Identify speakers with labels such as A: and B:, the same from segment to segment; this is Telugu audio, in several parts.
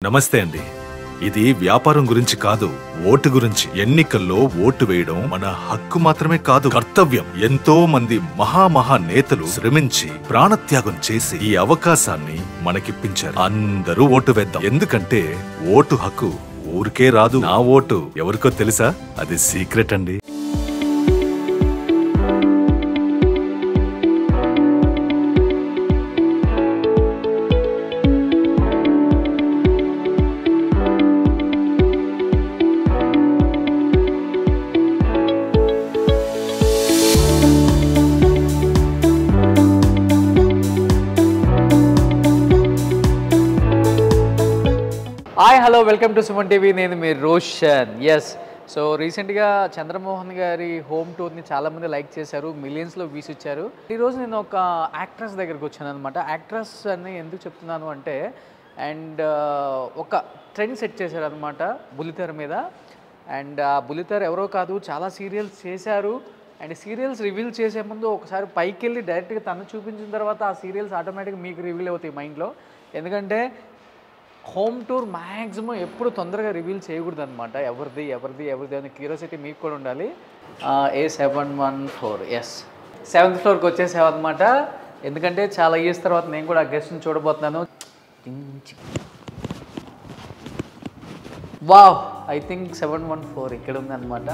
A: నమస్తే అండి. ఇది వ్యాపారం గురించి కాదు, ఓటు గురించి. ఎన్నికల్లో ఓటు వేయడం మన హక్కు మాత్రమే కాదు, కర్తవ్యం. ఎంతో మంది మహా నేతలు శ్రమించి ప్రాణత్యాగం చేసి ఈ అవకాశాన్ని మనకిప్పించారు. అందరూ ఓటు వేద్దాం. ఎందుకంటే ఓటు హక్కు ఊరికే రాదు. నా ఓటు ఎవరికో తెలుసా? అది సీక్రెట్ అండి.
B: Hi hello welcome to Suman TV. నేను మీ రోషన్. ఎస్, సో రీసెంట్గా చంద్రమోహన్ గారి హోమ్ టూర్ని చాలామంది లైక్ చేశారు, మిలియన్స్లో వ్యూస్ ఇచ్చారు. ఈరోజు నేను ఒక యాక్ట్రెస్ దగ్గరికి వచ్చాను అనమాట. యాక్ట్రెస్ అని ఎందుకు చెప్తున్నాను అంటే, అండ్ ఒక ట్రెండ్ సెట్ చేశారు అనమాట బుల్లితెర మీద. అండ్ ఆ బుల్లితెర ఎవరో కాదు, చాలా సీరియల్స్ చేశారు. అండ్ సీరియల్స్ రివీల్ చేసే ముందు ఒకసారి పైకి వెళ్ళి డైరెక్ట్గా తను చూపించిన తర్వాత ఆ సీరియల్స్ ఆటోమేటిక్గా మీకు రివీల్ అవుతాయి మైండ్లో. ఎందుకంటే హోమ్ టూర్ మ్యాక్సిమం ఎప్పుడు తొందరగా రివీల్ చేయకూడదు అనమాట. ఎవరిది అనే క్యూరియాసిటీ మీకు కూడా ఉండాలి. A714, ఎస్, 7th ఫ్లోర్కి వచ్చేసాం అనమాట. ఎందుకంటే చాలా ఇయర్స్ తర్వాత నేను కూడా ఆ గెస్ట్ని చూడబోతున్నాను. వావ్, ఐ థింక్ 714 ఇక్కడ ఉందన్నమాట.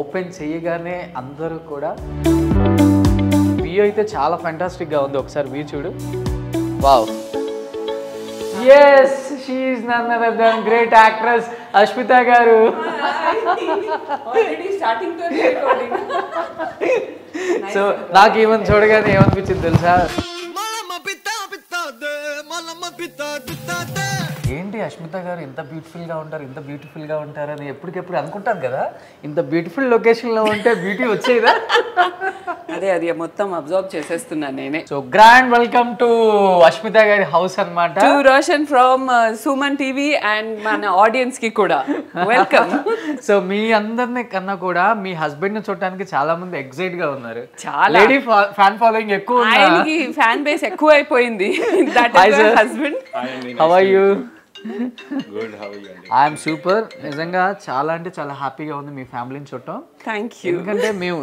B: ఓపెన్ చేయగానే అందరూ కూడా వ్యూ అయితే చాలా ఫ్యాంటాస్టిక్గా ఉంది. ఒకసారి వ్యూ చూడు. Wow, yes, she is none other than great actress Ashmita garu.
C: Already starting to recording.
B: So నాకు ఈవెన్ చూడగానే ఏమనిపించింది తెలుసా? ఏంటి అష్మిత గారు ఇంత బ్యూటిఫుల్గా ఉంటారు అని ఎప్పటికెప్పుడు అనుకుంటాను కదా. ఇంత బ్యూటిఫుల్ లొకేషన్లో ఉంటే బ్యూటీ వచ్చేదా?
C: అది మొత్తం అబ్జర్వ్ చేసేస్తున్నాను నేనే.
B: So grand welcome to Ashmita గారి హౌస్ అన్నమాట.
C: To Roshan from Suman TV and మన ఆడియన్స్ కి కూడా వెల్కమ్.
B: సో మీ అందరిని కన్నా కూడా మీ హస్బెండ్ ని చూడడానికి చాలా మంది ఎక్సైట్ గా ఉన్నారు.
C: చాలా
B: లేడీ ఫ్యాన్ ఫాలోయింగ్ ఎక్కువ ఉంది.
C: ఆయనకి ఫ్యాన్ బేస్ ఎక్కువ అయిపోయింది. That is my husband.
B: How are you?
A: Good, how are you?
B: I am super. నిజంగా చాలా అంటే చాలా హ్యాపీగా ఉంది మీ ఫ్యామిలీని చూడటం.
C: Thank you.
B: ఎందుకంటే మేము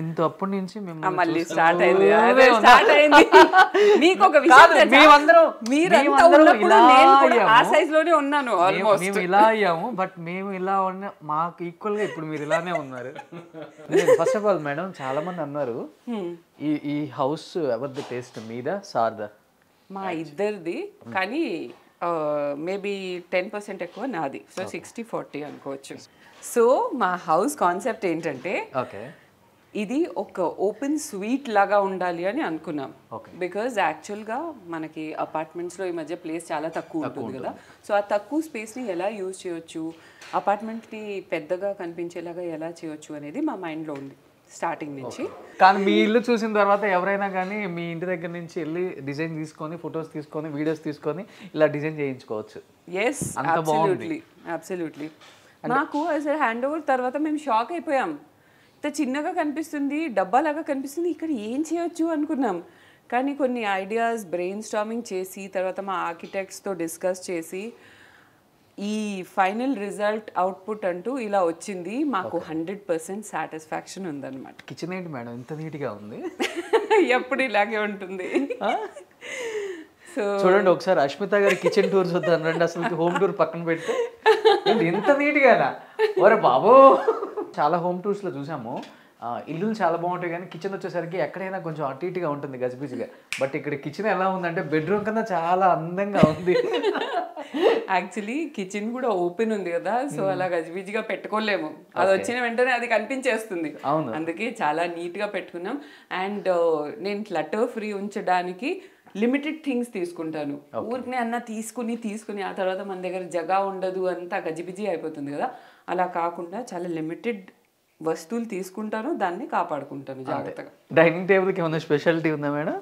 B: ఇంత అప్పటి నుంచి మేము
C: మళ్ళీ స్టార్ట్ అయింది. మీకు ఒక విషయం తెలుసా? మీరంతా ఉన్నప్పుడు నేను కూడా ఆ సైజ్ లోనే ఉన్నాను ఆల్మోస్ట్.
B: మేము ఇలా అయ్యాము, బట్ మేము ఇలా ఉన్న మాకు ఈక్వల్ గా ఇప్పుడు మీరు ఇలానే ఉన్నారు. ఫస్ట్ ఆఫ్ ఆల్ మేడం, చాలా మంది అన్నారు ఈ హౌస్ ఎవరిది టేస్ట్, మీదా సార్దా?
C: మా ఇద్దరిది, కానీ మేబీ 10% ఎక్కువ నాది. సో 60-40 అనుకోవచ్చు. సో మా హౌస్ కాన్సెప్ట్ ఏంటంటే, ఇది ఒక ఓపెన్ స్వీట్ లాగా ఉండాలి అని అనుకున్నాం. బికాజ్ యాక్చువల్గా మనకి అపార్ట్మెంట్స్లో ఈ మధ్య ప్లేస్ చాలా తక్కువ ఉంటుంది కదా. సో ఆ తక్కువ స్పేస్ని ఎలా యూజ్ చేయొచ్చు, అపార్ట్మెంట్ని పెద్దగా కనిపించేలాగా ఎలా చేయొచ్చు అనేది మా మైండ్లో ఉంది స్టార్టింగ్ నుంచి.
B: కానీ మీ ఇల్లు చూసిన తర్వాత ఎవరైనా కానీ మీ ఇంటి దగ్గర నుంచి వెళ్ళి డిజైన్ తీసుకొని, ఫొటోస్ తీసుకొని, వీడియోస్ తీసుకొని ఇలా డిజైన్ చేయించుకోవచ్చు.
C: Yes, absolutely. నాకు అసలు హ్యాండ్ ఓవర్ తర్వాత మేము షాక్ అయిపోయాం. ఇంత చిన్నగా కనిపిస్తుంది, డబ్బాలాగా కనిపిస్తుంది, ఇక్కడ ఏం చేయొచ్చు అనుకున్నాం. కానీ కొన్ని ఐడియాస్ బ్రెయిన్ స్టార్మింగ్ చేసి, తర్వాత మా ఆర్కిటెక్ట్స్తో డిస్కస్ చేసి ఈ ఫైనల్ రిజల్ట్ అవుట్పుట్ అంటూ ఇలా వచ్చింది. మాకు 100% సాటిస్ఫాక్షన్ ఉందన్నమాట.
B: కిచెన్ ఏంటి మేడం ఇంత నీట్గా ఉంది?
C: ఎప్పుడు ఇలాగే ఉంటుంది. సో
B: చూడండి ఒకసారి అష్మిత గారి కిచెన్ టూర్స్ వద్దాను రండి. అసలు హోమ్ టూర్ పక్కన పెడితే ఎంత నీట్గానా? ఒరే బాబు, చాలా హోమ్ టూర్స్లో చూసాము, ఇల్లులు చాలా బాగుంటాయి, కానీ కిచెన్ వచ్చేసరికి ఎక్కడైనా కొంచెం అటు ఇటుగా ఉంటుంది, గజిబిజిగా. బట్ ఇక్కడ కిచెన్ ఎలా ఉందంటే బెడ్రూమ్ కన్నా చాలా అందంగా ఉంది.
C: యాక్చువల్లీ కిచెన్ కూడా ఓపెన్ ఉంది కదా, సో అలా గజిబిజిగా పెట్టుకోలేము. అది వచ్చిన వెంటనే అది కనిపించేస్తుంది. అందుకే చాలా నీట్గా పెట్టుకున్నాం. అండ్ నేను క్లటర్ ఫ్రీ ఉంచడానికి లిమిటెడ్ థింగ్స్ తీసుకుంటాను. ఊరికి అన్న తీసుకుని ఆ తర్వాత మన దగ్గర జగా ఉండదు, అంతా గజిబిజి అయిపోతుంది కదా. అలా కాకుండా చాలా లిమిటెడ్ వస్తువులు తీసుకుంటాను, దాన్ని కాపాడుకుంటాను జాగ్రత్తగా.
B: డైనింగ్ టేబుల్కి ఏమైనా స్పెషాలిటీ ఉందా మేడం?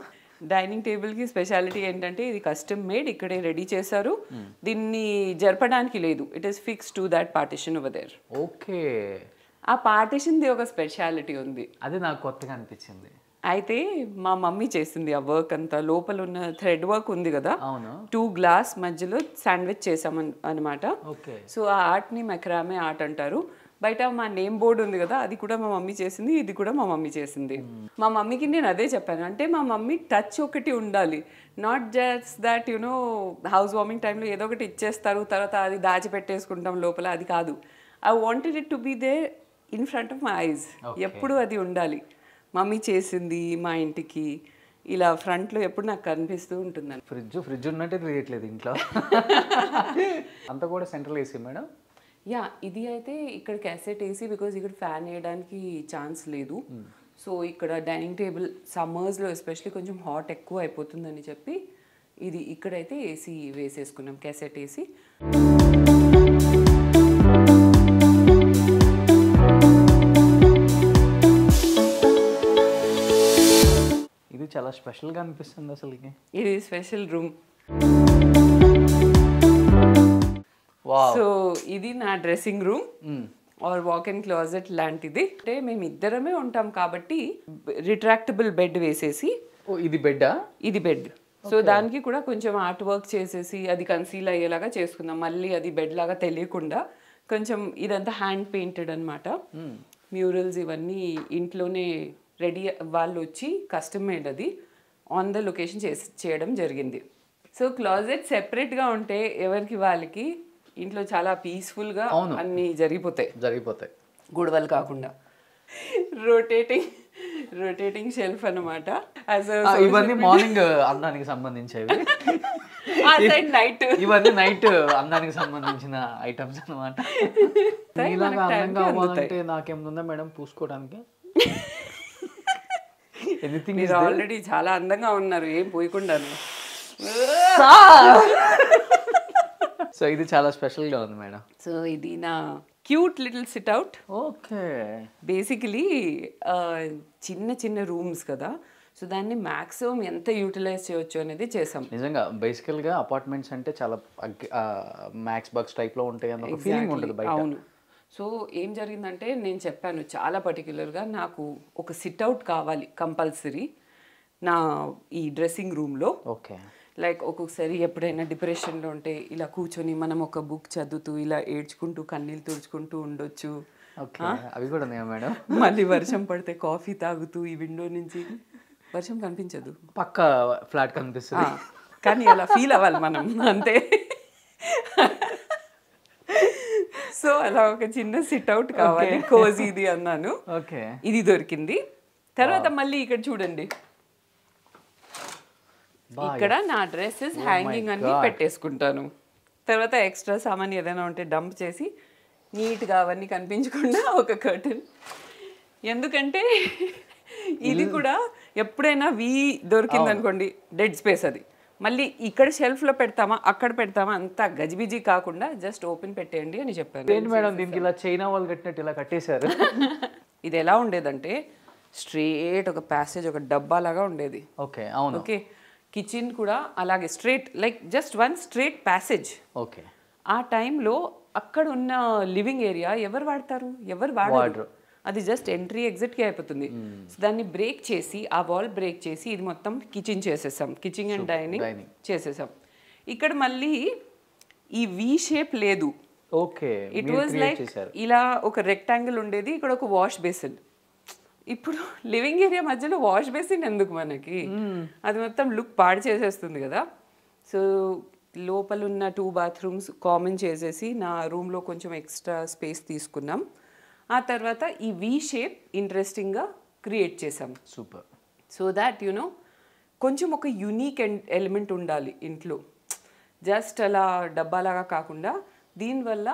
C: డైనింగ్ టేబుల్కి స్పెషాలిటీ ఏంటంటే, ఇది కస్టమ్ మేడ్, ఇక్కడే రెడీ చేశారు. దీన్ని జరపడానికి లేదు. It is fix to that partition over there.
B: Okay,
C: ఆ పార్టిషన్ది ఒక స్పెషాలిటీ ఉంది.
B: అది నాకు కొత్తగా అనిపించింది.
C: అయితే మా మమ్మీ చేసింది ఆ వర్క్ అంతా. లోపల ఉన్న థ్రెడ్ వర్క్ ఉంది కదా,
B: అవును.
C: 2 గ్లాస్ మధ్యలో శాండ్విచ్ చేసాం అనమాట.
B: ఓకే.
C: సో ఆ ఆర్ట్ని మెక్రామే ఆర్ట్ అంటారు. బయట మా నేమ్ బోర్డు ఉంది కదా, అది కూడా మా మమ్మీ చేసింది, ఇది కూడా మా మమ్మీ చేసింది. మా మమ్మీకి నేను అదే చెప్పాను, అంటే మా మమ్మీ టచ్ ఒకటి ఉండాలి, not just that you know house warming టైంలో ఏదో ఒకటి ఇచ్చేస్తారు, తర్వాత అది దాచిపెట్టేసుకుంటాం లోపల, అది కాదు. I wanted it to be there in front of my eyes. ఎప్పుడు అది ఉండాలి, మమ్మీ చేసింది మా ఇంటికి ఇలా ఫ్రంట్లో ఎప్పుడు నాకు కనిపిస్తూ ఉంటుందని.
B: ఫ్రిడ్జ్ ఉన్నట్టే తెలియట్లేదు ఇంట్లో. అంతా కూడా సెంట్రల్ ఏసీ మేడం?
C: యా, ఇది అయితే ఇక్కడ క్యాసెట్ ఏసీ, బికాజ్ ఇక్కడ ఫ్యాన్ వేయడానికి ఛాన్స్ లేదు. సో ఇక్కడ డైనింగ్ టేబుల్ సమ్మర్స్లో ఎస్పెషలీ కొంచెం హాట్ ఎక్కువ అయిపోతుందని చెప్పి ఇది ఇక్కడైతే ఏసీ వేసేసుకున్నాం, క్యాసెట్ ఏసీ.
B: ఇది చాలా స్పెషల్గా అనిపిస్తుంది అసలుకి.
C: ఇది స్పెషల్ రూమ్.
B: వావ్.
C: సో ఇది నా dressing room are walk in closet లాంటిది. అంటే మేము ఇద్దరమే ఉంటాం కాబట్టి రిట్రాక్టబుల్ బెడ్ వేసేసి.
B: ఓ, ఇది బెడ్డా?
C: ఇది బెడ్. సో దానికి కూడా కొంచెం ఆర్ట్ వర్క్ చేసేసి అది కన్సీల్ అయ్యేలాగా చేసుకుందాం, మళ్ళీ అది బెడ్ లాగా తెలియకుండా. కొంచెం ఇదంతా హ్యాండ్ పెయింటెడ్ అనమాట, మ్యూరల్స్ ఇవన్నీ ఇంట్లోనే రెడీ, వాళ్ళు వచ్చి కస్టమ్ మేడ్ అది ఆన్ ద లొకేషన్ చేయడం జరిగింది. సో క్లాజెట్ సెపరేట్గా ఉంటే ఎవరికి వాళ్ళకి ఇంట్లో చాలా పీస్ఫుల్గా అన్నీ జరిగిపోతాయి గొడవలు కాకుండా. రొటేటింగ్ షెల్ఫ్ అనమాట.
B: ఇవన్నీ మార్నింగ్ అందానికి సంబంధించేవి,
C: నైట్
B: ఇవన్నీ నైట్ అందానికి సంబంధించిన ఐటమ్స్ అనమాట. ఇలాగా అందంగా అవ్వాలంటే నాకేముందా మేడం పూసుకోవడానికి? ఎనీథింగ్.
C: మీరు ఆల్రెడీ చాలా అందంగా ఉన్నారు, ఏం పోయకుండాను.
B: సో ఇది చాలా స్పెషల్గా ఉంది మేడం.
C: సో ఇది నా cute little SIT out.
B: Okay.
C: Basically చిన్న చిన్న రూమ్స్ కదా, సో దాన్ని మ్యాక్సిమం ఎంత యూటిలైజ్ చేయొచ్చు అనేది చేసాం.
B: నిజంగా బేసికల్గా అపార్ట్మెంట్స్ అంటే చాలా మ్యాక్స్ బగ్స్ టైప్లో ఉంటాయి అన్న ఒక ఫీలింగ్ ఉంటుంది బయట.
C: అవును. సో ఏం జరిగిందంటే నేను చెప్పాను చాలా పర్టిక్యులర్గా, నాకు ఒక సిట్అవుట్ కావాలి కంపల్సరీ నా ఈ డ్రెస్సింగ్ రూమ్లో.
B: ఓకే.
C: లైక్ ఒక్కొక్కసారి ఎప్పుడైనా డిప్రెషన్లో ఉంటే ఇలా కూర్చొని మనం ఒక బుక్ చదువుతూ ఇలా ఏడ్చుకుంటూ కన్నీళ్ళు తుడుచుకుంటూ ఉండొచ్చు.
B: అవి కూడా ఉన్నాయా మేడం?
C: మళ్ళీ వర్షం పడితే కాఫీ తాగుతూ ఈ విండో నుంచి, వర్షం కనిపించదు,
B: పక్క ఫ్లాట్ కనిపిస్తుంది,
C: కానీ అలా ఫీల్ అవ్వాలి మనం అంతే. సో అలా ఒక చిన్న సిట్అవుట్ కావాలి, కోజీది అన్నాను.
B: ఓకే.
C: ఇది దొరికింది. తర్వాత మళ్ళీ ఇక్కడ చూడండి, ఇక్కడ నా డ్రెస్సెస్ హ్యాంగింగ్ అన్ని పెట్టేసుకుంటాను. తర్వాత ఎక్స్ట్రా సామాన్ ఏదైనా ఉంటే డంప్ చేసి నీట్గా అవన్నీ కనిపించకుండా ఒక కర్టన్. ఎందుకంటే ఇది కూడా ఎప్పుడైనా దొరికింది అనుకోండి, డెడ్ స్పేస్, అది మళ్ళీ ఇక్కడ షెల్ఫ్లో పెడతామా అక్కడ పెడతామా అంతా గజిబిజీ కాకుండా జస్ట్ ఓపెన్ పెట్టేయండి అని చెప్పాను.
B: ఏంటి మేడం దీనికి ఇలా చైనా వాళ్ళు కట్టినట్టు ఇలా కట్టేశారు?
C: ఇది ఎలా ఉండేదంటే స్ట్రేట్ ఒక ప్యాసేజ్, ఒక డబ్బా లాగా ఉండేది.
B: ఓకే. అవును.
C: ఓకే. కిచెన్ కూడా అలాగే straight, like just one straight passage.
B: Okay.
C: ఆ టైంలో అక్కడ ఉన్న లివింగ్ ఏరియా ఎవరు వాడతారు? ఎవరు వాడరు. అది జస్ట్ ఎంట్రీ ఎగ్జిట్కి అయిపోతుంది. సో దాన్ని బ్రేక్ చేసి, ఆ వాల్ బ్రేక్ చేసి ఇది మొత్తం కిచెన్ చేసేసాం, కిచెన్ అండ్ డైనింగ్ చేసేసాం. ఇక్కడ మళ్ళీ ఈ వి షేప్ లేదు.
B: ఓకే.
C: ఇట్ వాజ్ లైక్ ఇలా ఒక రెక్టాంగిల్ ఉండేది, ఇక్కడ ఒక వాష్ బేసిన్. ఇప్పుడు లివింగ్ ఏరియా మధ్యలో వాష్ బేసిన్ ఎందుకు మనకి? అది మొత్తం లుక్ పాడు చేసేస్తుంది కదా. సో లోపల ఉన్న 2 బాత్రూమ్స్ కామన్ చేసేసి నా రూమ్లో కొంచెం ఎక్స్ట్రా స్పేస్ తీసుకున్నాం. ఆ తర్వాత ఈ వి షేప్ ఇంట్రెస్టింగ్గా క్రియేట్ చేసాం.
B: సూపర్.
C: సో దాట్ యునో కొంచెం ఒక యూనిక్ ఎలిమెంట్ ఉండాలి ఇంట్లో, జస్ట్ అలా డబ్బాలాగా కాకుండా దీనివల్ల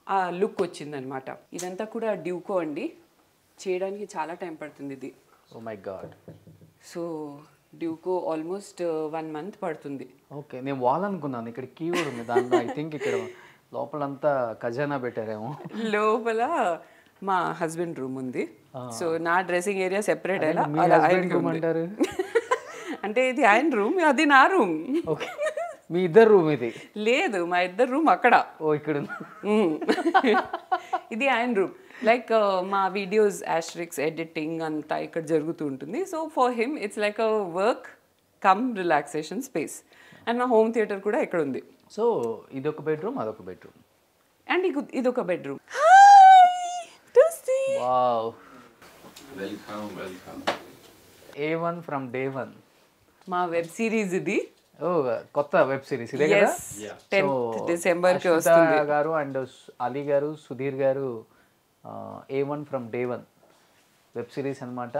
C: ఆ లుక్ వచ్చిందనమాట. ఇదంతా కూడా డ్యూకో అండి, చేయడానికి చాలా టైం పడుతుంది ఇది.
B: Oh my god.
C: సో డ్యూకో ఆల్మోస్ట్ 1 month పడుతుంది.
B: ఓకే. నేను వాల్ అనుకున్నాను, ఇక్కడ కీ కూడా ఉంది దాంట్లో. ఐ థింక్ ఇక్కడ లోపలంతా ఖజానా పెట్టారేమో.
C: లోపల మా హస్బెండ్ రూమ్ ఉంది. సో నా డ్రెస్సింగ్ ఏరియా సెపరేట్ అయినా
B: అంటారు.
C: అంటే ఇది ఆయన రూమ్, అది నా రూమ్.
B: ఓకే. మీ ఇద్దరు రూమ్ ఇది?
C: లేదు, మా ఇద్దరు రూమ్ అక్కడ.
B: ఓ ఇక్కడ.
C: ఇది ఆయన రూమ్. లైక్ మా వీడియోస్ యాస్ట్రిక్స్ ఎడిటింగ్ అంతా ఇక్కడ జరుగుతూ ఉంటుంది. So for him it's like a work come relaxation space. And మా హోమ్ థియేటర్ కూడా ఇక్కడ ఉంది.
B: సో ఇదొక బెడ్రూమ్, అదొక బెడ్రూమ్,
C: అండ్ ఇదొక bedroom.
B: Wow,
D: welcome.
B: A1 from day 1
C: మా వెబ్ సిరీస్ ఇది.
B: ఓ కొత్త వెబ్ సిరీస్ ఇదే కదా?
C: 10th డిసెంబర్కి
B: అశ్విత
C: వస్తుంది.
B: గారు అండ్ అలీ గారు, సుధీర్ గారు A1 from day 1 web series అనమాట.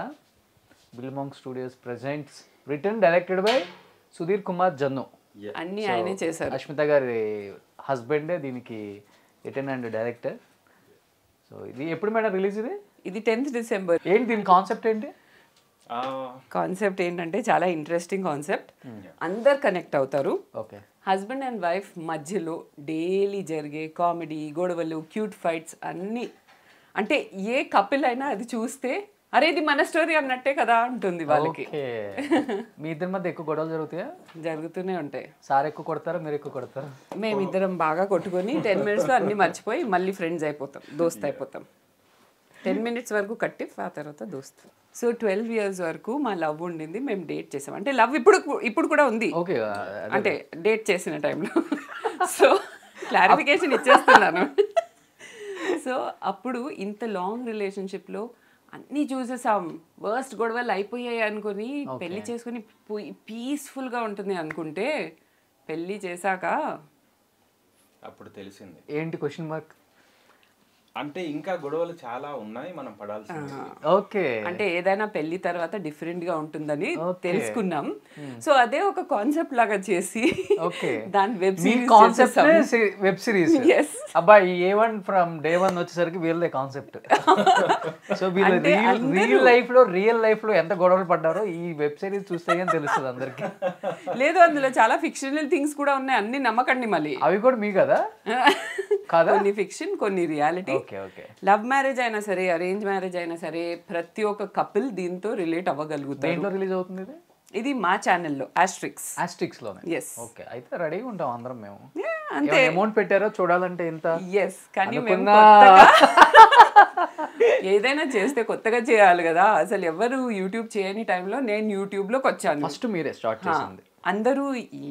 B: బిల్మాంగ్ studios presents, Return directed by Sudheer Kumar Jannu.
C: అన్ని ఆయనే చేశారు.
B: అశ్మిత గారి హస్బెండే దీనికి రిటర్న్ అండ్ డైరెక్టర్. సో ఇది ఎప్పుడు మేడం రిలీజ్?
C: ఇది 10th డిసెంబర్.
B: ఏంటి దీని కాన్సెప్ట్ ఏంటి?
C: కాన్సెప్ట్ ఏంటంటే చాలా ఇంట్రెస్టింగ్ కాన్సెప్ట్. అందరు కనెక్ట్ అవుతారు.
B: ఓకే.
C: హస్బెండ్ అండ్ వైఫ్ మధ్యలో డైలీ జరిగే కామెడీ, గొడవలు, క్యూట్ ఫైట్స్ అన్నీ. అంటే ఏ కపిల్ అయినా అది చూస్తే అరే ఇది మన స్టోరీ అన్నట్టే కదా ఉంటుంది వాళ్ళకి.
B: మీ ఇద్దరి మధ్య ఎక్కువ గొడవలు జరుగుతాయా?
C: జరుగుతూనే ఉంటాయి.
B: సార్ ఎక్కువ కొడతారా, మీరు ఎక్కువ కొడతారా?
C: మేమిద్దరం బాగా కొట్టుకొని 10 minutesలో అన్నీ మర్చిపోయి మళ్ళీ ఫ్రెండ్స్ అయిపోతాం, దోస్త్ అయిపోతాం. 10 minutes వరకు కట్టి ఆ తర్వాత దోస్త్. సో 12 years వరకు మా లవ్ ఉండింది. మేము డేట్ చేసాం. అంటే లవ్ ఇప్పుడు కూడా ఉంది.
B: ఓకే.
C: అంటే డేట్ చేసిన టైంలో. సో క్లారిఫికేషన్ ఇచ్చేస్తున్నాను. సో అప్పుడు ఇంత లాంగ్ రిలేషన్షిప్లో అన్నీ చూసేసాం. వర్స్ట్ గొడవలు అయిపోయాయి అనుకుని పెళ్లి చేసుకుని పీస్ఫుల్గా ఉంటుంది అనుకుంటే పెళ్లి చేశాక
D: అప్పుడు తెలిసింది.
B: ఏంటి క్వశ్చన్ మార్క్?
D: అంటే ఇంకా గొడవలు చాలా ఉన్నాయి మనం పడాల్సింది.
B: ఓకే.
C: అంటే ఏదైనా పెళ్లి తర్వాత డిఫరెంట్ గా ఉంటుందని తెలుసుకున్నాం. సో అదే ఒక కాన్సెప్ట్ లాగా చేసి దాని వెబ్
B: సిరీస్. అబ్బాయి A1 ఫ్రమ్ డే 1 వచ్చేసరికి వీళ్ళదే కాన్సెప్ట్. సో వీళ్ళు రియల్ లైఫ్ లో ఎంత గొడవలు పడ్డారో ఈ వెబ్ సిరీస్ చూస్తే కానీ తెలుస్తుంది అందరికి.
C: లేదు, అందులో చాలా ఫిక్షనల్ థింగ్స్ కూడా ఉన్నాయి. అన్ని నమ్మకండి మళ్ళీ.
B: అవి కూడా మీ కదా?
C: కొన్ని ఫిక్షన్, కొన్ని రియాలిటీ. లవ్ మ్యారేజ్ అయినా సరే, అరేంజ్ మ్యారేజ్ అయినా సరే, ప్రతి ఒక్క కపుల్ దీంతో రిలేట్ అవ్వగలుగుతారు.
B: దేంట్లో రిలీజ్ అవుతుంది
C: ఇది? మా ఛానల్లో ఆస్ట్రిక్స్ లోనే.
B: ఓకే. అయితే రెడీగా ఉంటాం అందరం మేము. అంతే. అమౌంట్ పెట్టారో చూడాలంటే ఎంత?
C: ఎస్. కానీ మేము ఏదైనా చేస్తే కొత్తగా చేయాలి కదా. అసలు ఎవరు యూట్యూబ్ చేయని టైంలో నేను యూట్యూబ్ లోకి వచ్చాను.
B: ఫస్ట్ మీరే స్టార్ట్ చేసింది.
C: అందరూ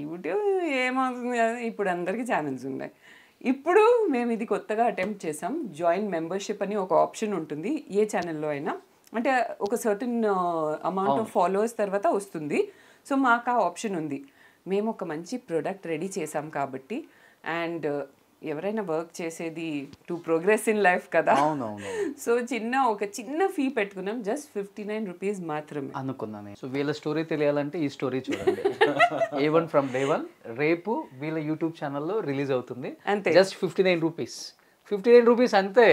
C: యూట్యూబ్ ఏమవుతుంది కదా, ఇప్పుడు అందరికి ఛానల్స్ ఉన్నాయి. ఇప్పుడు మేము ఇది కొత్తగా అటెంప్ట్ చేసాం. జాయిన్ మెంబర్షిప్ అని ఒక ఆప్షన్ ఉంటుంది ఏ ఛానల్లో అయినా. అంటే ఒక సర్టన్ అమౌంట్ ఆఫ్ ఫాలోవర్స్ తర్వాత వస్తుంది. సో మాకు ఆ ఆప్షన్ ఉంది. మేము ఒక మంచి ప్రోడక్ట్ రెడీ చేసాం కాబట్టి. అండ్ ఎవరైనా వర్క్ చేసేది టు ప్రోగ్రెస్ ఇన్ లైఫ్ కదా. సో ఒక చిన్న ఫీ పెట్టుకున్నాం. జస్ట్ 59 rupees మాత్రమే
B: అనుకున్నాను. సో వీళ్ళ స్టోరీ తెలియాలంటే ఈ స్టోరీ చూడండి. A1 ఫ్రమ్ డే 1 రేపు వీళ్ళ యూట్యూబ్ ఛానల్లో రిలీజ్ అవుతుంది.
C: అంతే.
B: Just 59 rupees. 59 rupees అంతే.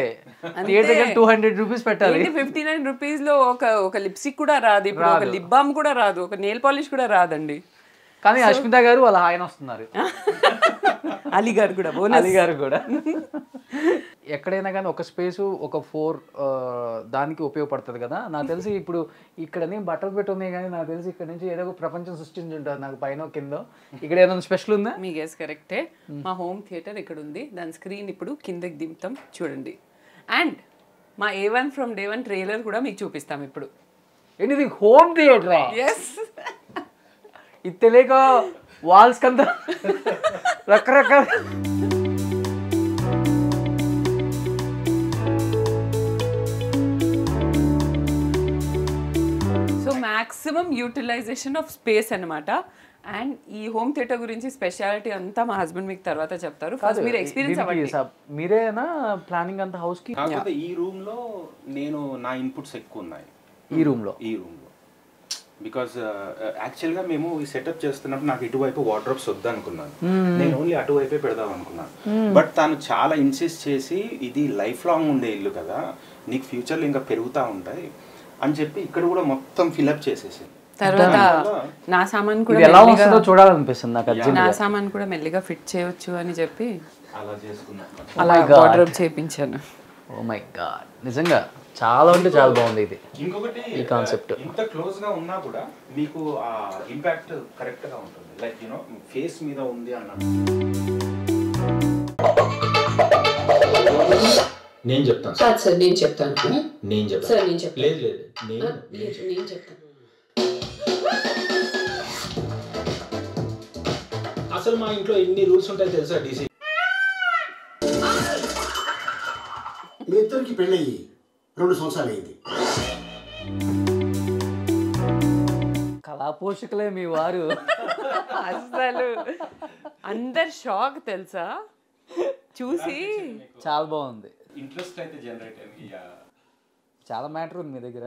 B: థియేటర్ 200 rupees పెట్టాలి.
C: 59 rupees లో ఒక లిప్స్టిక్ కూడా రాదు. ఇప్పుడు ఒక లిప్ బామ్ కూడా రాదు. ఒక నెయిల్ పాలిష్ కూడా రాదండి.
B: కానీ అశ్మిత గారు వాళ్ళ ఆయన వస్తున్నారు.
C: అలీ గారు కూడా
B: ఎక్కడైనా కానీ ఒక స్పేసు ఒక 4 దానికి ఉపయోగపడుతుంది కదా. నాకు తెలిసి ఇప్పుడు ఇక్కడ బట్టలు పెట్టి ఉన్నాయి కానీ నాకు తెలిసి ఇక్కడ నుంచి ఏదో ఒక ప్రపంచం సృష్టించి ఉంటుంది. నాకు పైన కింద ఇక్కడ ఏదైనా స్పెషల్ ఉందా?
C: మీ గెస్ కరెక్టే. మా హోమ్ థియేటర్ ఇక్కడ ఉంది. దాని స్క్రీన్ ఇప్పుడు కిందకి దింపుతాం చూడండి. అండ్ మా A1 ఫ్రమ్ డే 1 ట్రైలర్ కూడా మీకు చూపిస్తాం ఇప్పుడు.
B: ఏంటిది హోమ్ థియేటర్?
C: ఎస్.
B: ఇది తెలియక వాల్స్ కంత రకరకాల.
C: So maximum utilization of space అనమాట. అండ్ ఈ హోమ్ థియేటర్ గురించి స్పెషాలిటీ అంతా మా హస్బెండ్ మీకు తర్వాత చెప్తారు. మీరు ఎక్స్పీరియన్స్ అవ్వండి.
B: మీరేనా ప్లానింగ్ అంతా హౌస్ కి?
D: కాకపోతే ఈ రూమ్ లో నేను నా ఇన్పుట్స్ ఎక్కువ ఉన్నాయి. ఈ రూమ్ లో బికాస్ యాక్చువల్గా మేము ఈ సెటప్ చేస్తున్నప్పుడు నాకు ఇటువైపు వార్డ్రోబ్స్ వద్దనుకున్నాను. నేను ఓన్లీ అటువైపే పెడదాం అనుకున్నాను. బట్ తను చాలా ఇన్సిస్ట్ చేసి ఇది లైఫ్ లాంగ్ ఉండే ఇల్లు కదా, నీకు ఫ్యూచర్లో ఇంకా పెరుగుతూ ఉంటాయి అని చెప్పి ఇక్కడ కూడా మొత్తం ఫిల్అప్ చేసేసి
C: తర్వాత నా సామాన్ కూడా
B: ఎలా వస్తుందో చూడాలనిపిస్తుంది నాకు.
C: నా సామాన్ కూడా మెల్లిగా ఫిట్ చేయొచ్చు అని చెప్పి
D: అలా చేసుకున్నాను.
C: అలా వార్డ్రోబ్ చేయించాను.
B: ఓ మై గాడ్, నిజంగా చాలా అంటే చాలా బాగుంది ఇది.
D: ఇంకొకటి
B: ఈ కాన్సెప్ట్
D: ఇంత క్లోజ్ గా ఉన్నా కూడా మీకు ఆ ఇంపాక్ట్ కరెక్ట్ గా ఉంటుంది. లైక్ యూనో ఫేస్ మీద ఉంది అన్నట్టు.
E: నేను చెప్తాను
F: కాదు సార్, నేను చెప్తాను.
E: నేను చెప్తాను
F: సార్ నేను చెప్తాను.
E: లేదు లేదు
F: నేను చెప్తాను.
E: అసలు మా ఇంట్లో ఎన్ని రూల్స్ ఉంటాయో తెలుసా డీసీ?
G: మీ ఇద్దరికి పెళ్ళయి 2 సంవత్సరాలు అయింది.
B: కళా పోషకులే మీ వారు.
C: అసలు అందరు షాక్ తెలుసా చూసి.
B: చాలా బాగుంది.
D: ఇంట్రెస్ట్ అయితే జనరేట్ అయింది.
B: చాలా మ్యాటర్ ఉంది మీ దగ్గర.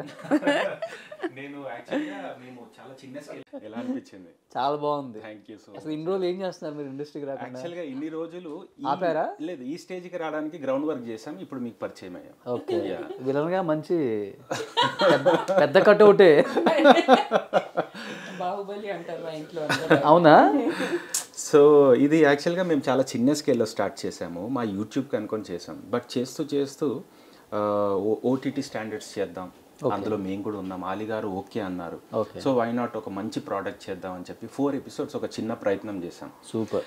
D: నేను యాక్చువల్గా మేము చాలా చిన్న స్కేల్ ఎలా అనిపించింది.
B: చాలా బాగుంది.
D: థ్యాంక్ యూ సో
B: అసలు ఇన్ని రోజులు ఏం చేస్తున్నారు మీరు ఇండస్ట్రీకి రాకుండా?
D: యాక్చువల్గా ఇన్ని రోజులు
B: ఆపారా?
D: లేదు, ఈ స్టేజ్కి రావడానికి గ్రౌండ్ వర్క్ చేసాం. ఇప్పుడు మీకు పరిచయం అయ్యాం.
B: ఓకే. విలన్ గా మంచి పెద్ద కట్అవుటే.
C: బాహుబలి అంటారు మా ఇంట్లో.
B: అవునా?
D: సో ఇది యాక్చువల్గా మేము చాలా చిన్న స్కేల్లో స్టార్ట్ చేసాము. మా యూట్యూబ్కి అనుకొని చేసాం. బట్ చేస్తూ చేస్తూ ఓటీటీ స్టాండర్డ్స్ చేద్దాం, అందులో మేము కూడా ఉన్నాం. ఆలీ గారు ఓకే అన్నారు. సో వై నాట్ ఒక మంచి ప్రోడక్ట్ చేద్దాం అని చెప్పి 4 ఎపిసోడ్స్ ఒక చిన్న ప్రయత్నం చేసాం.
B: సూపర్.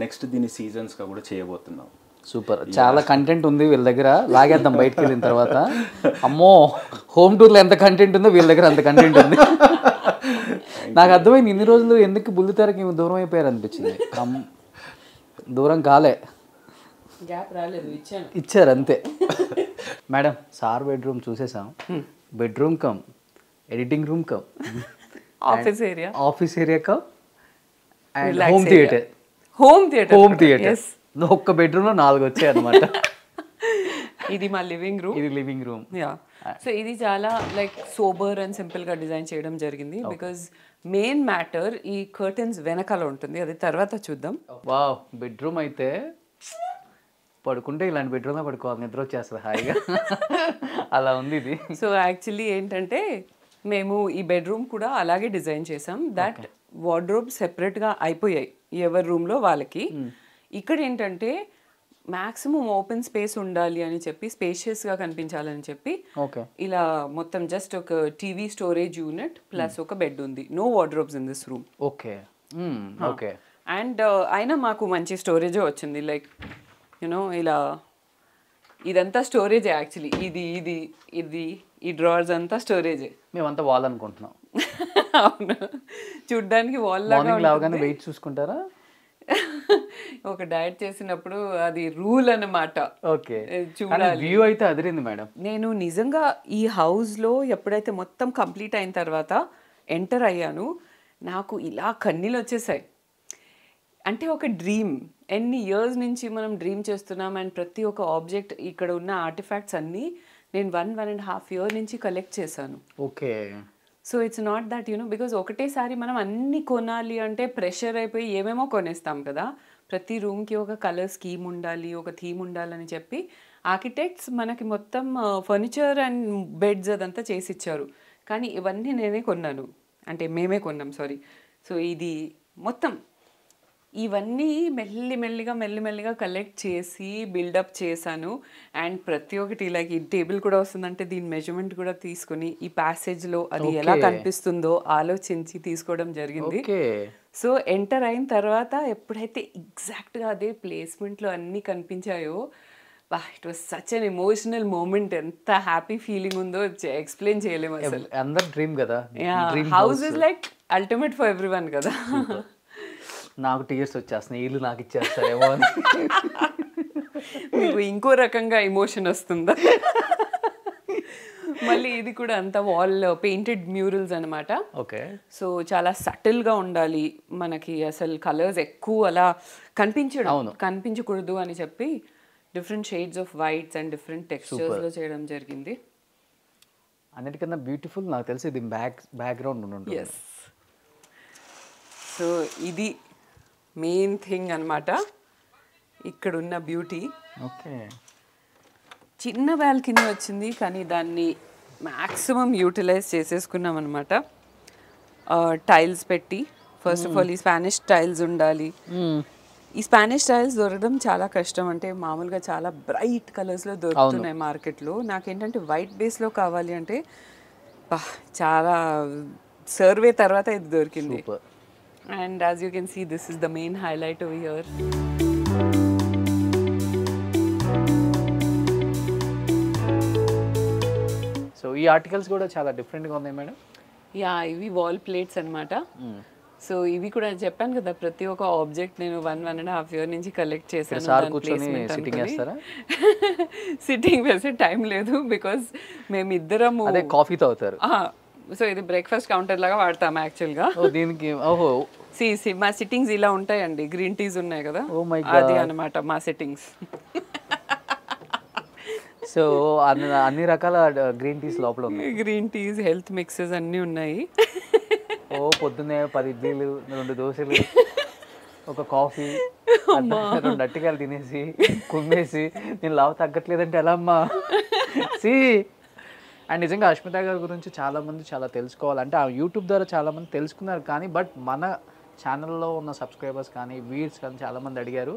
D: నెక్స్ట్ దీన్ని సీజన్స్గా కూడా చేయబోతున్నాం.
B: సూపర్. చాలా కంటెంట్ ఉంది వీళ్ళ దగ్గర. లాగేద్దాం బయటకు వెళ్ళిన తర్వాత. అమ్మో, హోమ్ టూర్లో ఎంత కంటెంట్ ఉందో వీళ్ళ దగ్గర అంత కంటెంట్ ఉంది. నాకు అర్థమైంది ఇన్ని రోజులు ఎందుకు బుల్లితెరకి దూరం అయిపోయారు అనిపించింది. దూరం కాలే,
C: గ్యాప్ రాలేదు,
B: ఇచ్చారు అంతే. మేడం, సార్ బెడ్రూమ్ చూసేసాం. Bedroom cum editing room cum office area cum and home theatre. ఒక్క బెడ్రూమ్ లో 4 వచ్చాయి అన్నమాట.
C: ఇది మా లివింగ్ రూమ్.
B: ఇది లివింగ్ రూమ్.
C: యా. సో ఇది చాలా లైక్ సోబర్ అండ్ సింపుల్ గా డిజైన్ చేయడం జరిగింది. బికాజ్ మెయిన్ మ్యాటర్ ఈ కర్టన్స్ వెనకాల ఉంటుంది, అది తర్వాత చూద్దాం.
B: వావ్, బెడ్రూమ్ అయితే పడుకుంటే ఇలాంటి బెడ్రూమ్లో పడుకోవాలి, నిద్ర వచ్చేస్తుంది హాయిగా. అలా ఉంది ఇది.
C: సో యాక్చువల్లీ ఏంటంటే మేము ఈ బెడ్రూమ్ కూడా అలాగే డిజైన్ చేసాం. దట్ వార్డ్రోబ్ సెపరేట్గా అయిపోయాయి ఎవరి రూమ్లో వాళ్ళకి. ఇక్కడ ఏంటంటే మ్యాక్సిమం ఓపెన్ స్పేస్ ఉండాలి అని చెప్పి, స్పేషియస్గా కనిపించాలని చెప్పి ఇలా మొత్తం జస్ట్ ఒక టీవీ స్టోరేజ్ యూనిట్ ప్లస్ ఒక బెడ్ ఉంది. No wardrobes in this room.
B: Okay okay.
C: And అయినా మాకు మంచి స్టోరేజే వచ్చింది. లైక్ యూనో ఇలా ఇదంతా స్టోరేజే యాక్చువల్లీ. ఇది ఇది ఇది ఈ డ్రావర్స్ అంతా స్టోరేజే.
B: మేమంతా వాల్ అనుకుంటున్నాం.
C: అవును, చూడ్డానికి వాల్
B: లాగానే వెయిట్ చూసుకుంటారా?
C: ఒక డైట్ చేసినప్పుడు అది రూల్ అన్నమాట.
B: ఓకే, చూడాలి. వ్యూ అయితే అదిరింది మేడం.
C: నేను నిజంగా ఈ హౌస్లో ఎప్పుడైతే మొత్తం కంప్లీట్ అయిన తర్వాత ఎంటర్ అయ్యాను, నాకు ఇలా కన్నీళ్ళు వచ్చేసాయి. అంటే ఒక డ్రీమ్, ఎన్ని ఇయర్స్ నుంచి మనం డ్రీమ్ చేస్తున్నాం. అండ్ ప్రతి ఒక్క ఆబ్జెక్ట్, ఇక్కడ ఉన్న ఆర్టిఫాక్ట్స్ అన్నీ నేను 1.5 year నుంచి కలెక్ట్ చేశాను.
B: Okay.
C: So it's not that you know, because ఒకటేసారి మనం అన్ని కొనాలి అంటే ప్రెషర్ అయిపోయి ఏమేమో కొనేస్తాం కదా. ప్రతి రూమ్కి ఒక కలర్ స్కీమ్ ఉండాలి, ఒక థీమ్ ఉండాలని చెప్పి ఆర్కిటెక్ట్స్ మనకి మొత్తం ఫర్నిచర్ అండ్ బెడ్స్ అదంతా చేసి ఇచ్చారు. కానీ ఇవన్నీ నేనే కొన్నాను, అంటే మేమే కొన్నాం, సారీ. సో ఇది మొత్తం ఇవన్నీ మెల్లిమెల్లిగా కలెక్ట్ చేసి బిల్డప్ చేశాను. అండ్ ప్రతి ఒక్కటి లైక్ ఈ టేబుల్ కూడా వస్తుందంటే దీని మెజర్మెంట్ కూడా తీసుకుని ఈ ప్యాసేజ్లో అది ఎలా కనిపిస్తుందో ఆలోచించి తీసుకోవడం జరిగింది. సో ఎంటర్ అయిన తర్వాత ఎప్పుడైతే ఎగ్జాక్ట్గా అదే ప్లేస్మెంట్లో అన్నీ కనిపించాయో, it was such an emotional moment. ఎంత హ్యాపీ ఫీలింగ్ ఉందో ఎక్స్ప్లెయిన్ చేయలేము అసలు.
B: అందరు డ్రీమ్ కదా.
C: House is like ultimate for everyone కదా.
B: నాకు టీయర్స్ వచ్చేస్తున్నాయి, ఇల్లు నాకు ఇచ్చేస్తారేమో అని.
C: మీకు ఇంకో రకంగా ఎమోషన్ వస్తుందా? మళ్ళీ ఇది కూడా అంతా వాల్ పెయింటెడ్ మ్యూరల్స్ అనమాట.
B: ఓకే.
C: సో చాలా సటిల్గా ఉండాలి మనకి, అసలు కలర్స్ ఎక్కువ అలా కనిపించకూడదు అని చెప్పి different shades of whites and different టెక్స్చర్స్లో చేయడం జరిగింది.
B: అన్నిటికన్నా బ్యూటిఫుల్ నాకు తెలిసి ఇది బ్యాక్గ్రౌండ్ ఉంటుంది.
C: ఎస్. సో ఇది మెయిన్ థింగ్ అనమాట ఇక్కడున్న బ్యూటీ.
B: ఓకే.
C: చిన్న బాల్కనీ వచ్చింది కానీ దాన్ని మ్యాక్సిమం యూటిలైజ్ చేసేసుకున్నాం అనమాట. టైల్స్ పెట్టి, ఫస్ట్ ఆఫ్ ఆల్ ఈ స్పానిష్ టైల్స్ ఉండాలి. ఈ స్పానిష్ టైల్స్ దొరకడం చాలా కష్టం. అంటే మామూలుగా చాలా బ్రైట్ కలర్స్లో దొరుకుతున్నాయి మార్కెట్లో. నాకేంటంటే వైట్ బేస్లో కావాలి అంటే చాలా సర్వే తర్వాత ఇది దొరికింది. And as you can see, this is the main highlight over here.
B: ఈ ఆర్టికల్స్ కూడా చాలా డిఫరెంట్గా ఉన్నాయి మేడం.
C: యా, ఇవి వాల్ ప్లేట్స్ అన్నమాట. సో ఇవి కూడా చెప్పాను కదా, ప్రతి ఒక్క ఆబ్జెక్ట్ నేను 1.5 year నుంచి కలెక్ట్ చేశాను. సిట్టింగ్ వేసే టైం లేదు, బికాస్ మేమిద్దరము
B: కాఫీ తాగుతారు.
C: సో ఇది బ్రేక్ఫాస్ట్ కౌంటర్ లాగా వాడతాము యాక్చువల్గా.
B: దీనికి ఓహో
C: మా సిట్టింగ్స్ ఇలా ఉంటాయండి. గ్రీన్ టీస్ ఉన్నాయి కదా, అది అన్నమాట మా సిట్టింగ్స్.
B: సో అన్ని రకాల గ్రీన్ టీస్ లోపల ఉన్నాయి.
C: గ్రీన్ టీస్, హెల్త్ మిక్సెస్ అన్నీ ఉన్నాయి.
B: పొద్దున్నే 10 ఇడ్లీలు, 2 దోశలు, ఒక కాఫీ, 2 అట్టికాయలు తినేసి కుమ్మేసి నేను లావు తగ్గట్లేదంటే ఎలా అమ్మా? అండ్ నిజంగా అష్మిత గారి గురించి చాలామంది చాలా తెలుసుకోవాలంటే ఆ యూట్యూబ్ ద్వారా చాలామంది తెలుసుకున్నారు, కానీ బట్ మన ఛానల్లో ఉన్న సబ్స్క్రైబర్స్ కానీ వ్యూయర్స్ కానీ చాలామంది అడిగారు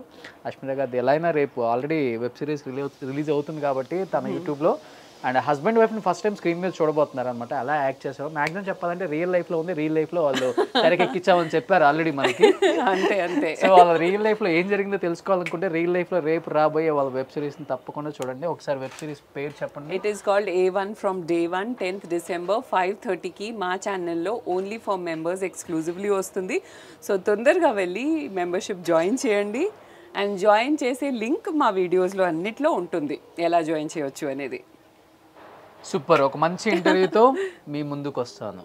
B: అష్మిత గారిది ఎలా అయినా రేపు ఆల్రెడీ వెబ్ సిరీస్ రిలీజ్ అవుతుంది కాబట్టి తన యూట్యూబ్లో అండ్ హస్బెండ్ వైఫ్ని ఫస్ట్ టైం స్క్రీన్ మీద చూడబోతున్నారు అనమాట. అలా యాక్ట్ చేసారు. మ్యాక్సిమం చెప్పాలంటే రియల్ లైఫ్లో ఉంది, రియల్ లైఫ్లో వాళ్ళు తెరకెక్కించామని చెప్పారు ఆల్రెడీ మనకి.
C: అంతే.
B: సో వాళ్ళ రియల్ లైఫ్లో ఏం జరిగిందో తెలుసుకోవాలనుకుంటే రియల్ లైఫ్లో రేపు రాబోయే వాళ్ళ వెబ్ సిరీస్ని తప్పకుండా చూడండి. ఒకసారి వెబ్ సిరీస్ పేరు చెప్పండి.
C: It is called A1 from Day 1, 10th December 5:30కి మా ఛానల్లో ఓన్లీ ఫర్ మెంబర్స్ ఎక్స్క్లూజివ్లీ వస్తుంది. సో తొందరగా వెళ్ళి మెంబర్షిప్ జాయిన్ చేయండి. అండ్ జాయిన్ చేసే లింక్ మా వీడియోస్లో అన్నిట్లో ఉంటుంది, ఎలా జాయిన్ చేయొచ్చు అనేది.
B: సూపర్. ఒక మంచి ఇంటర్వ్యూతో మీ ముందుకు వస్తాను.